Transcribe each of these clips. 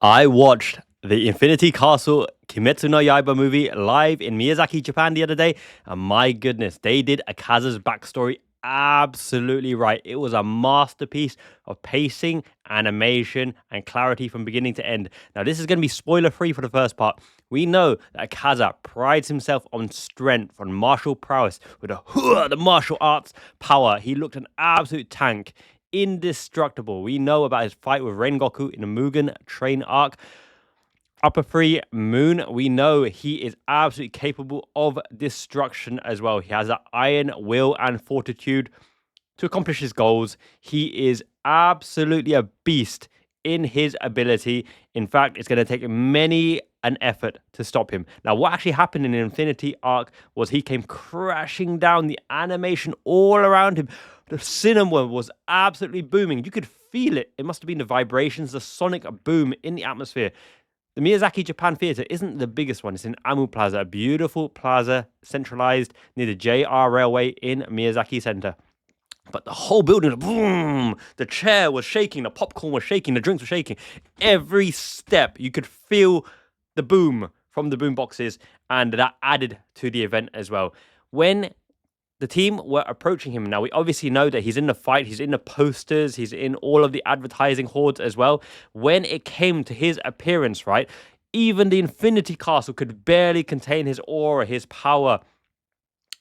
I watched the Infinity Castle Kimetsu no Yaiba movie live in Miyazaki, Japan the other day, and my goodness, they did Akaza's backstory absolutely right. It was a masterpiece of pacing, animation, and clarity from beginning to end. Now, this is going to be spoiler free for the first part. We know that Akaza prides himself on strength, on martial prowess, with the martial arts power. He looked an absolute tank, indestructible. We know about his fight with Rengoku in the Mugen Train arc. Upper Three Moon, we know he is absolutely capable of destruction as well. He has that iron will and fortitude to accomplish his goals. He is absolutely a beast in his ability. In fact, it's going to take many an effort to stop him. Now, what actually happened in the Infinity arc was he came crashing down, the animation all around him. The cinema was absolutely booming. You could feel it. It must have been the vibrations, the sonic boom in the atmosphere. The Miyazaki Japan Theatre isn't the biggest one. It's in Amu Plaza, a beautiful plaza centralized near the JR Railway in Miyazaki Center. But the whole building, boom, the chair was shaking, the popcorn was shaking, the drinks were shaking. Every step, you could feel the boom from the boom boxes, and that added to the event as well. When the team were approaching him, now we obviously know that he's in the fight, he's in the posters, he's in all of the advertising hordes as well. When it came to his appearance, right, even the Infinity Castle could barely contain his aura, his power.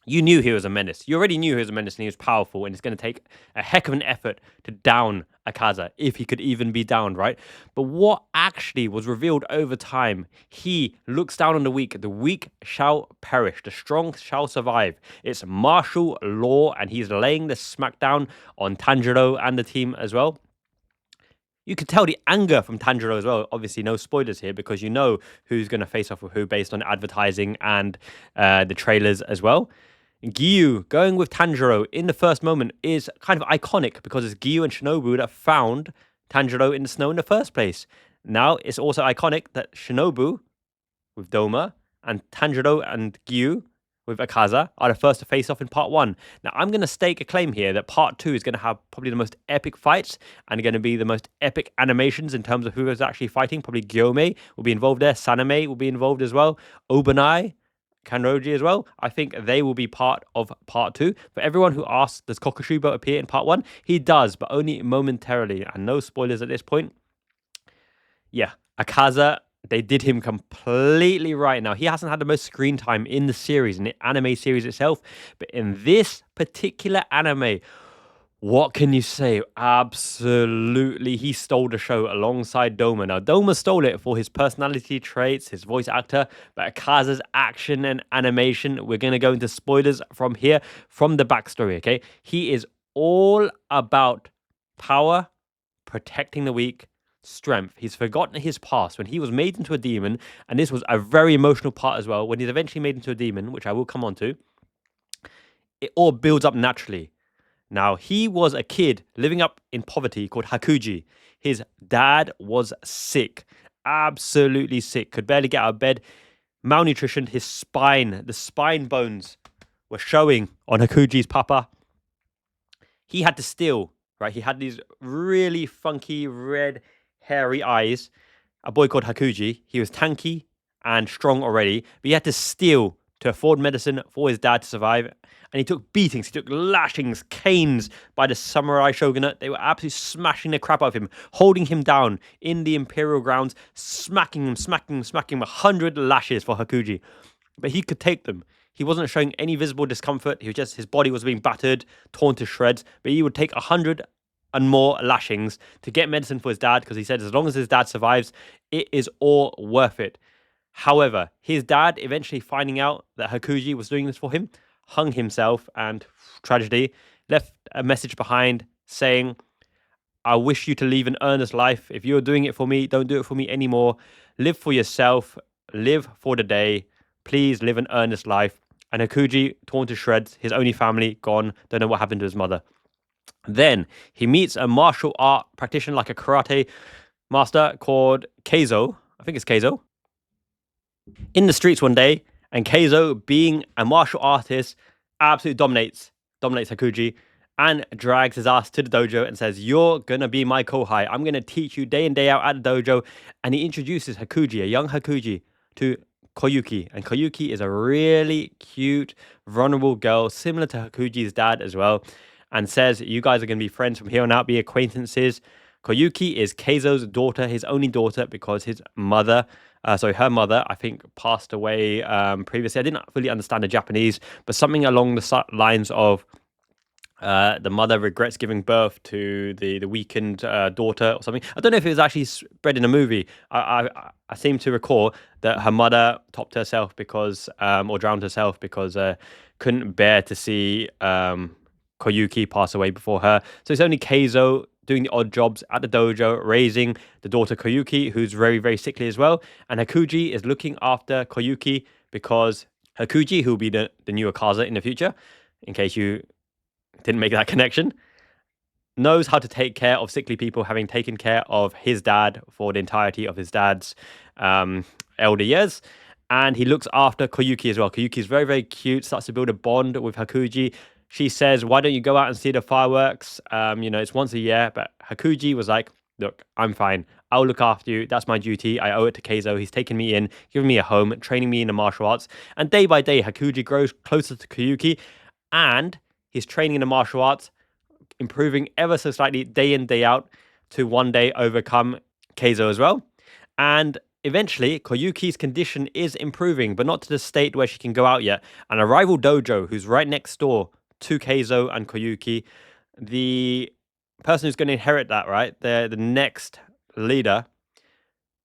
You knew he was a menace. You already knew he was a menace and he was powerful, and it's going to take a heck of an effort to down Akaza, if he could even be downed, right? But what actually was revealed over time, he looks down on the weak shall perish, the strong shall survive. It's martial law, and he's laying the smackdown on Tanjiro and the team as well. You could tell the anger from Tanjiro as well. Obviously, no spoilers here because you know who's going to face off with who based on advertising and the trailers as well. Giyu going with Tanjiro in the first moment is kind of iconic because it's Giyu and Shinobu that found Tanjiro in the snow in the first place. Now, it's also iconic that Shinobu with Doma and Tanjiro and Giyu with Akaza are the first to face off in part one. Now, I'm going to stake a claim here that part two is going to have probably the most epic fights and going to be the most epic animations in terms of who is actually fighting. Probably Gyome will be involved there. Saname will be involved as well. Obanai, Kanroji as well. I think they will be part of part two. For everyone who asks, does Kokushubo appear in part one? He does, but only momentarily. And no spoilers at this point. Yeah, Akaza, they did him completely right. Now, he hasn't had the most screen time in the series, in the anime series itself. But in this particular anime, what can you say? Absolutely, he stole the show alongside Doma. Now, Doma stole it for his personality traits, his voice actor, but Akaza's action and animation, we're going to go into spoilers from here, from the backstory, okay? He is all about power, protecting the weak, strength. He's forgotten his past when he was made into a demon, and this was a very emotional part as well. When he's eventually made into a demon, which I will come on to, it all builds up naturally. Now, he was a kid living up in poverty called Hakuji. His dad was sick, absolutely sick, could barely get out of bed, malnutrition, his spine, the spine bones were showing on Hakuji's papa. He had to steal, right? He had these really funky, red, hairy eyes. A boy called Hakuji. He was tanky and strong already, but he had to steal to afford medicine for his dad to survive. And he took beatings, he took lashings, canes by the samurai shogunate. They were absolutely smashing the crap out of him, holding him down in the imperial grounds, smacking him, 100 lashes for Hakuji. But he could take them. He wasn't showing any visible discomfort. He was just, his body was being battered, torn to shreds. But he would take 100 and more lashings to get medicine for his dad, because he said as long as his dad survives, it is all worth it. However, his dad, eventually finding out that Hakuji was doing this for him, hung himself and, tragedy, left a message behind saying, I wish you to live an earnest life. If you're doing it for me, don't do it for me anymore. Live for yourself. Live for the day. Please live an earnest life. And Hakuji, torn to shreds, his only family gone. Don't know what happened to his mother. Then he meets a martial art practitioner, like a karate master called Keizo. I think it's Keizo. In the streets one day, and Keizo, being a martial artist, absolutely dominates Hakuji and drags his ass to the dojo and says, "You're gonna be my kohai. I'm gonna teach you day in, day out at the dojo." And he introduces Hakuji, a young Hakuji, to Koyuki. And Koyuki is a really cute, vulnerable girl, similar to Hakuji's dad as well, and says, "You guys are gonna be friends from here on out, be acquaintances." Koyuki is Keizo's daughter, his only daughter, because his mother, her mother, I think, passed away previously. I didn't fully understand the Japanese, but something along the lines of the mother regrets giving birth to the weakened daughter or something. I don't know if it was actually spread in a movie. I seem to recall that her mother topped herself because, or drowned herself because couldn't bear to see Koyuki pass away before her. So it's only Keizo doing the odd jobs at the dojo, raising the daughter Koyuki, who's very, very sickly as well. And Hakuji is looking after Koyuki because Hakuji, who will be the new Akaza in the future, in case you didn't make that connection, knows how to take care of sickly people, having taken care of his dad for the entirety of his dad's elder years. And he looks after Koyuki as well. Koyuki is very, very cute, starts to build a bond with Hakuji. She says, "Why don't you go out and see the fireworks? It's once a year." But Hakuji was like, "Look, I'm fine. I'll look after you. That's my duty. I owe it to Keizo. He's taken me in, given me a home, training me in the martial arts." And day by day, Hakuji grows closer to Koyuki, and his training in the martial arts improving ever so slightly day in, day out, to one day overcome Keizo as well. And eventually, Koyuki's condition is improving, but not to the state where she can go out yet. And a rival dojo who's right next door to Keizo and Koyuki, the person who's going to inherit that, right, the next leader,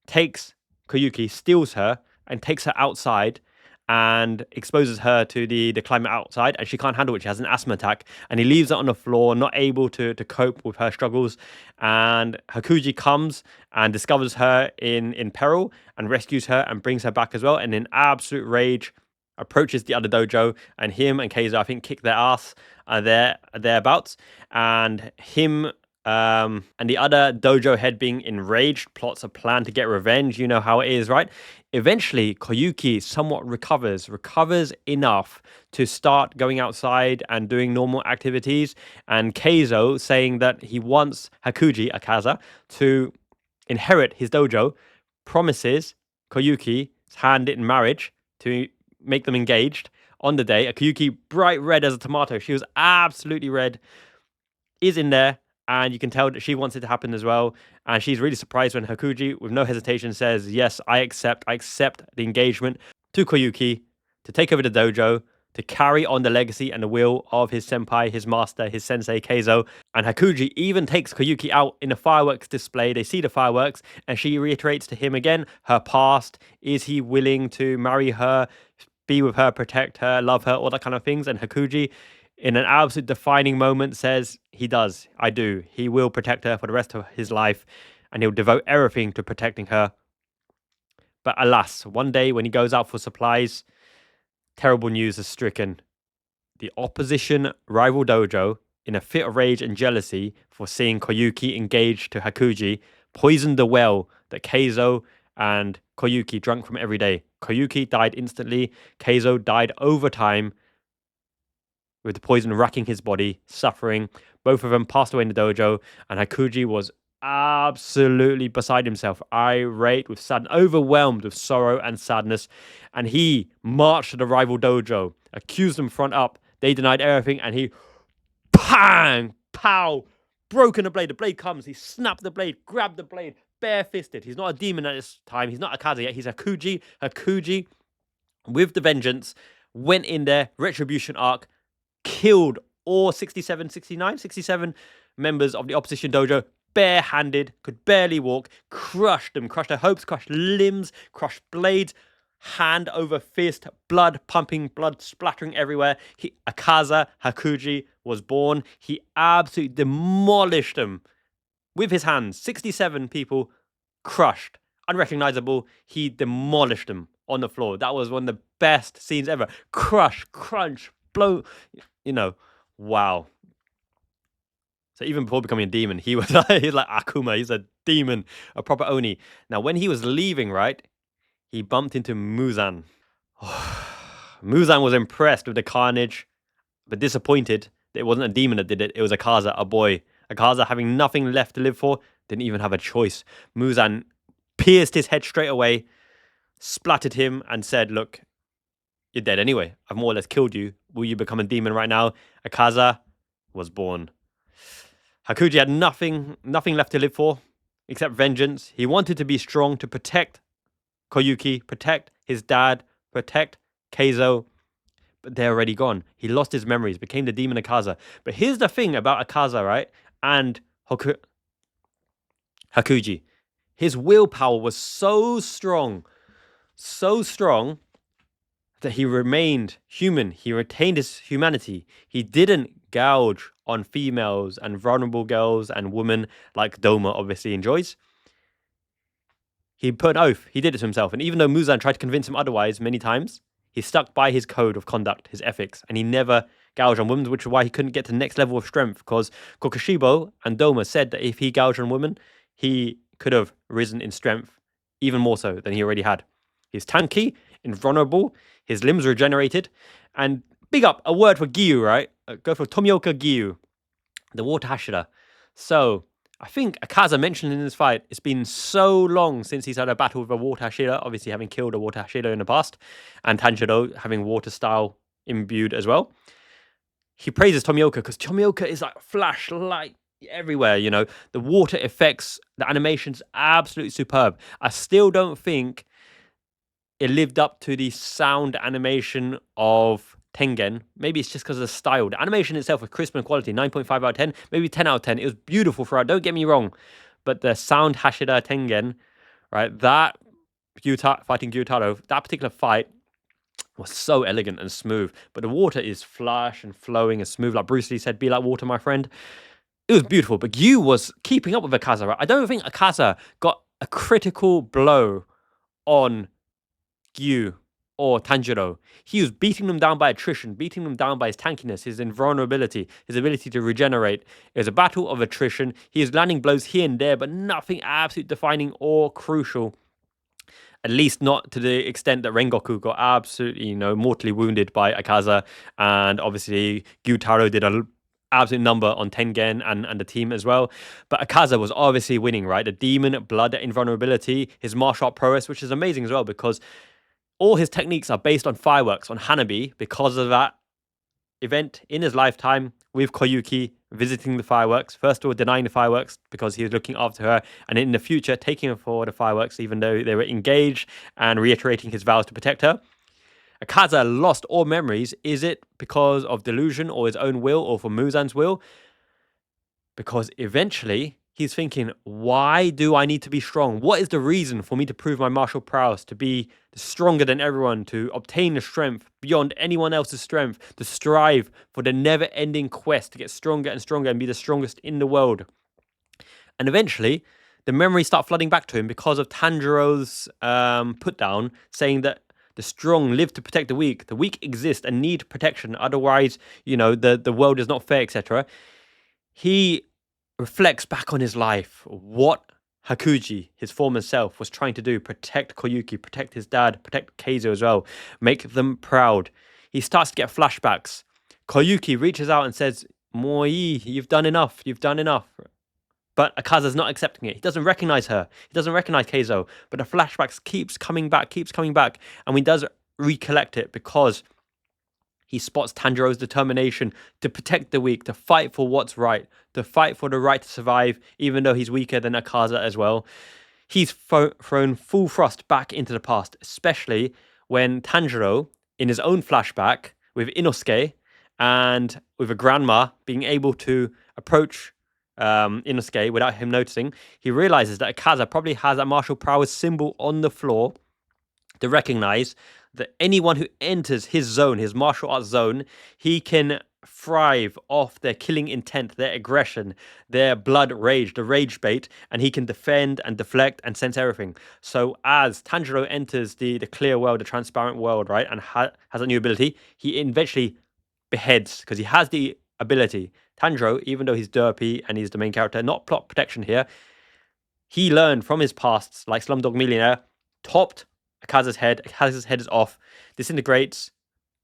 takes Koyuki, steals her, and takes her outside and exposes her to the climate outside, and she can't handle it. She has an asthma attack, and he leaves her on the floor, not able to cope with her struggles. And Hakuji comes and discovers her in peril and rescues her and brings her back as well. And in absolute rage, approaches the other dojo, and him and Keizo, I think, kick their ass thereabouts. And him and the other dojo head, being enraged, plots a plan to get revenge. You know how it is, right? Eventually, Koyuki somewhat recovers enough to start going outside and doing normal activities. And Keizo, saying that he wants Hakuji, Akaza, to inherit his dojo, promises Koyuki's hand in marriage to make them engaged on the day. Koyuki, bright red as a tomato, she was absolutely red, is in there. And you can tell that she wants it to happen as well. And she's really surprised when Hakuji, with no hesitation, says, "Yes, I accept the engagement to Koyuki to take over the dojo, to carry on the legacy and the will of his senpai, his master, his sensei, Keizo." And Hakuji even takes Koyuki out in a fireworks display. They see the fireworks, and she reiterates to him again her past. Is he willing to marry her, be with her, protect her, love her, all that kind of things? And Hakuji, in an absolute defining moment, says, "He does. I do. He will protect her for the rest of his life, and he'll devote everything to protecting her." But alas, one day when he goes out for supplies, terrible news is stricken. The opposition rival dojo, in a fit of rage and jealousy for seeing Koyuki engaged to Hakuji, poisoned the well that Keizo and Koyuki drank from every day. Koyuki died instantly. Keizo died over time, with the poison racking his body, suffering. Both of them passed away in the dojo, and Hakuji was absolutely beside himself, irate with overwhelmed with sorrow and sadness. And he marched to the rival dojo, accused them front up. They denied everything, and he, pang, pow, broken the blade. The blade comes, he snapped the blade, grabbed the blade, bare-fisted. He's not a demon at this time. He's not Akaza yet. He's Hakuji. Hakuji, with the vengeance, went in there, retribution arc, killed all 67 members of the opposition dojo, barehanded, could barely walk, crushed them, crushed their hopes, crushed limbs, crushed blades, hand over fist, blood pumping, blood splattering everywhere. Akaza Hakuji was born. He absolutely demolished them with his hands. 67 people crushed, unrecognizable. He demolished them on the floor. That was one of the best scenes ever. Crush, crunch, blow, wow. So even before becoming a demon, he's like Akuma. He's a demon, a proper Oni. Now, when he was leaving, right, he bumped into Muzan. Muzan was impressed with the carnage, but disappointed It wasn't a demon that did it. It was Akaza, a boy. Akaza, having nothing left to live for, didn't even have a choice. Muzan pierced his head straight away, splattered him, and said, "Look, you're dead anyway. I've more or less killed you. Will you become a demon right now?" Akaza was born. Hakuji had nothing left to live for except vengeance. He wanted to be strong to protect Koyuki, protect his dad, protect Keizo, but they're already gone. He lost his memories, became the demon Akaza. But here's the thing about Akaza, right? And Hakuji. His willpower was so strong that he remained human. He retained his humanity. He didn't gouge on females and vulnerable girls and women like Doma obviously enjoys. He put an oath. He did it to himself. And even though Muzan tried to convince him otherwise many times, he stuck by his code of conduct, his ethics, and he never gouged on women, which is why he couldn't get to the next level of strength, because Kokushibo and Doma said that if he gouged on women, he could have risen in strength even more so than he already had. He's tanky, invulnerable, his limbs regenerated, and big up, a word for Gyu, right? Go for Tomioka Gyu, the water Hashira. So, I think Akaza mentioned in this fight, it's been so long since he's had a battle with a water Hashira, obviously having killed a water Hashira in the past, and Tanjiro having water style imbued as well. He praises Tomioka because Tomioka is like flashlight everywhere, you know. The water effects, the animation's absolutely superb. I still don't think it lived up to the sound animation of Tengen. Maybe it's just because of the style. The animation itself was crisp and quality, 9.5 out of 10, maybe 10 out of 10. It was beautiful throughout, don't get me wrong. But the sound Hashira Tengen, right, that fighting Gyutaro, that particular fight was so elegant and smooth. But the water is flush and flowing and smooth, like Bruce Lee said, "Be like water, my friend." It was beautiful, but Gyu was keeping up with Akaza, right? I don't think Akaza got a critical blow on Gyu or Tanjiro. He was beating them down by attrition, beating them down by his tankiness, his invulnerability, his ability to regenerate. It was a battle of attrition. He was landing blows here and there, but nothing absolutely defining or crucial. At least not to the extent that Rengoku got absolutely, mortally wounded by Akaza. And obviously, Gyutaro did an absolute number on Tengen and the team as well. But Akaza was obviously winning, right? The demon, blood, invulnerability, his martial art prowess, which is amazing as well because all his techniques are based on fireworks, on Hanabi, because of that event in his lifetime with Koyuki visiting the fireworks. First of all, denying the fireworks because he was looking after her, and in the future, taking her for the fireworks, even though they were engaged, and reiterating his vows to protect her. Akaza lost all memories. Is it because of delusion or his own will or for Muzan's will? Because eventually he's thinking, why do I need to be strong? What is the reason for me to prove my martial prowess, to be stronger than everyone, to obtain the strength beyond anyone else's strength, to strive for the never-ending quest to get stronger and stronger and be the strongest in the world? And eventually, the memories start flooding back to him because of Tanjiro's put down, saying that the strong live to protect the weak exist and need protection, otherwise, the world is not fair, etc. He reflects back on his life, what Hakuji, his former self, was trying to do: protect Koyuki, protect his dad, protect Keizo as well, make them proud. He starts to get flashbacks. Koyuki reaches out and says, "Moi, you've done enough, But Akaza's not accepting it. He doesn't recognize her. He doesn't recognize Keizo. But the flashbacks keeps coming back. And he does recollect it because he spots Tanjiro's determination to protect the weak, to fight for what's right, to fight for the right to survive, even though he's weaker than Akaza as well. He's thrown full thrust back into the past, especially when Tanjiro, in his own flashback with Inosuke and with a grandma being able to approach Inosuke without him noticing, he realizes that Akaza probably has a martial prowess symbol on the floor to recognize that anyone who enters his zone, his martial arts zone, he can thrive off their killing intent, their aggression, their blood rage, the rage bait, and he can defend and deflect and sense everything. So as Tanjiro enters the clear world, the transparent world, right, and has a new ability, he eventually beheads because he has the ability. Tanjiro, even though he's derpy and he's the main character, not plot protection here, he learned from his pasts, like Slumdog Millionaire, topped Akaza's head. Akaza's head is off, disintegrates,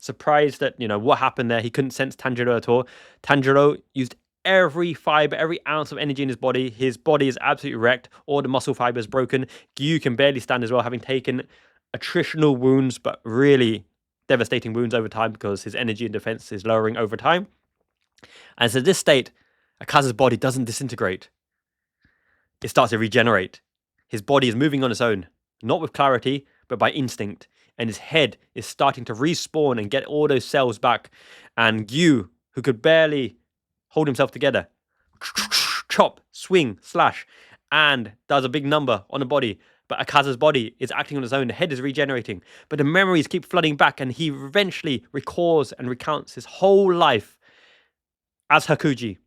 surprised at, what happened there. He couldn't sense Tanjiro at all. Tanjiro used every fiber, every ounce of energy in his body. His body is absolutely wrecked. All the muscle fibers broken. Gyu can barely stand as well, having taken attritional wounds, but really devastating wounds over time because his energy and defense is lowering over time. And so this state, Akaza's body doesn't disintegrate. It starts to regenerate. His body is moving on its own, not with clarity, but by instinct. And his head is starting to respawn and get all those cells back. And Gyu, who could barely hold himself together, chop, swing, slash, and does a big number on the body. But Akaza's body is acting on its own. The head is regenerating. But the memories keep flooding back, and he eventually recalls and recounts his whole life as Hakuji.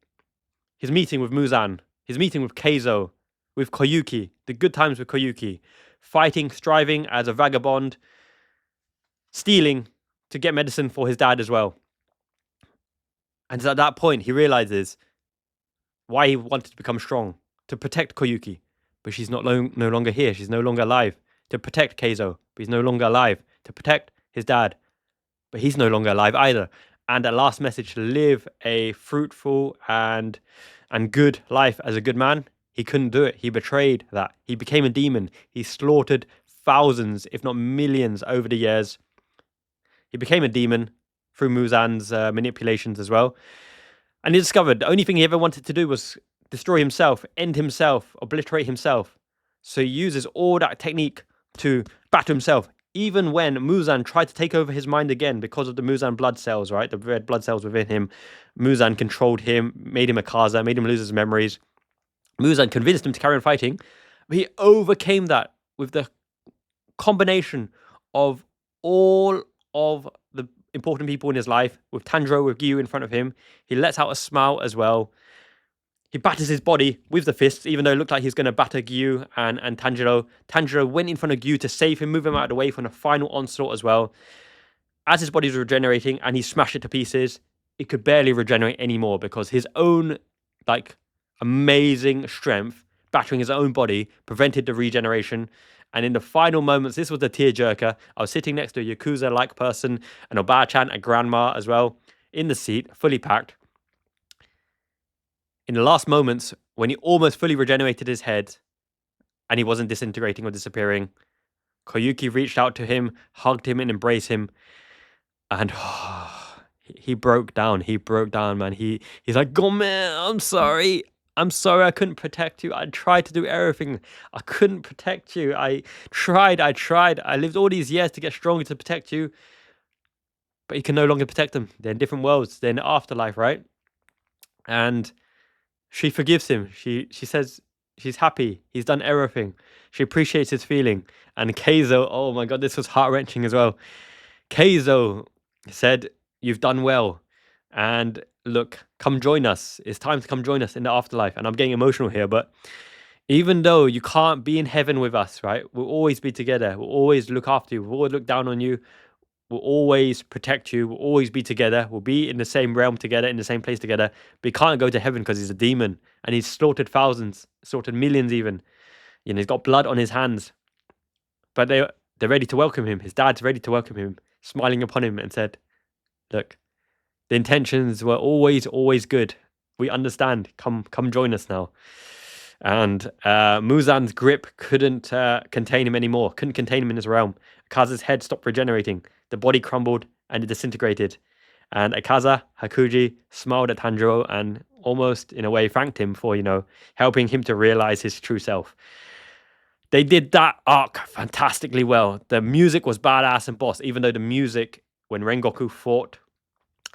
His meeting with Muzan, his meeting with Keizo, with Koyuki, the good times with Koyuki, fighting, striving as a vagabond, stealing to get medicine for his dad as well. And at that point, he realizes why he wanted to become strong, to protect Koyuki. But she's no longer here. She's no longer alive. To protect Keizo, but he's no longer alive. To protect his dad, but he's no longer alive either. And that last message, to live a fruitful and good life as a good man, he couldn't do it. He betrayed that. He became a demon. He slaughtered thousands, if not millions, over the years. He became a demon through Muzan's manipulations as well. And he discovered the only thing he ever wanted to do was destroy himself, end himself, obliterate himself. So he uses all that technique to batter himself. Even when Muzan tried to take over his mind again because of the Muzan blood cells, right? The red blood cells within him. Muzan controlled him, made him Akaza, made him lose his memories. Muzan convinced him to carry on fighting. But he overcame that with the combination of all of the important people in his life, with Tanjiro, with Gyu in front of him. He lets out a smile as well. He batters his body with the fists, even though it looked like he was going to batter Gyu and Tanjiro. Tanjiro went in front of Gyu to save him, move him out of the way from the final onslaught as well. As his body was regenerating and he smashed it to pieces, it could barely regenerate anymore because his own, amazing strength, battering his own body, prevented the regeneration. And in the final moments, this was the tearjerker. I was sitting next to a Yakuza-like person, an Oba-chan, a grandma as well, in the seat, fully packed. In the last moments, when he almost fully regenerated his head, and he wasn't disintegrating or disappearing, Koyuki reached out to him, hugged him, and embraced him. And he broke down. He broke down, man. He's like, "God, man, I'm sorry. I'm sorry I couldn't protect you. I tried to do everything. I couldn't protect you. I tried. I lived all these years to get stronger to protect you. But you can no longer protect them. They're in different worlds. They're in the afterlife, right?" And she forgives him. She says she's happy. He's done everything. She appreciates his feeling. And Keizo, oh my God, this was heart-wrenching as well. Keizo said, "You've done well. And look, come join us. It's time to come join us in the afterlife." And I'm getting emotional here, but even though you can't be in heaven with us, right? We'll always be together. We'll always look after you. We'll always look down on you. We'll always protect you. We'll always be together. We'll be in the same realm together, in the same place together. But he can't go to heaven because he's a demon. And he's slaughtered thousands, slaughtered millions even. He's got blood on his hands. But they're ready to welcome him. His dad's ready to welcome him, smiling upon him and said, "Look, the intentions were always good. We understand. Come join us now." And Muzan's grip couldn't contain him anymore. Couldn't contain him in his realm. Akaza's head stopped regenerating. The body crumbled and it disintegrated. And Akaza, Hakuji, smiled at Tanjiro and almost, in a way, thanked him for, helping him to realize his true self. They did that arc fantastically well. The music was badass and boss, even though the music, when Rengoku fought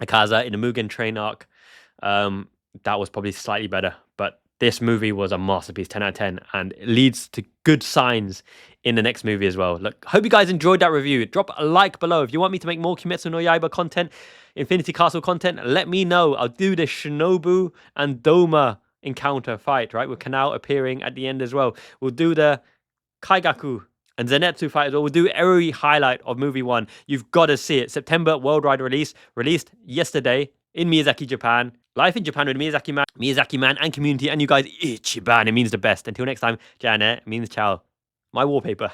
Akaza in the Mugen Train arc, that was probably slightly better. But this movie was a masterpiece, 10 out of 10, and it leads to good signs in the next movie as well. Look, hope you guys enjoyed that review. Drop a like below. If you want me to make more Kimetsu no Yaiba content, Infinity Castle content, let me know. I'll do the Shinobu and Doma encounter fight, right? With Kanao appearing at the end as well. We'll do the Kaigaku and Zenitsu fight as well. We'll do every highlight of movie 1. You've got to see it. September worldwide release. Released yesterday in Miyazaki, Japan. Life in Japan with Miyazaki man and community. And you guys, Ichiban, it means the best. Until next time, Janet means ciao. My wallpaper.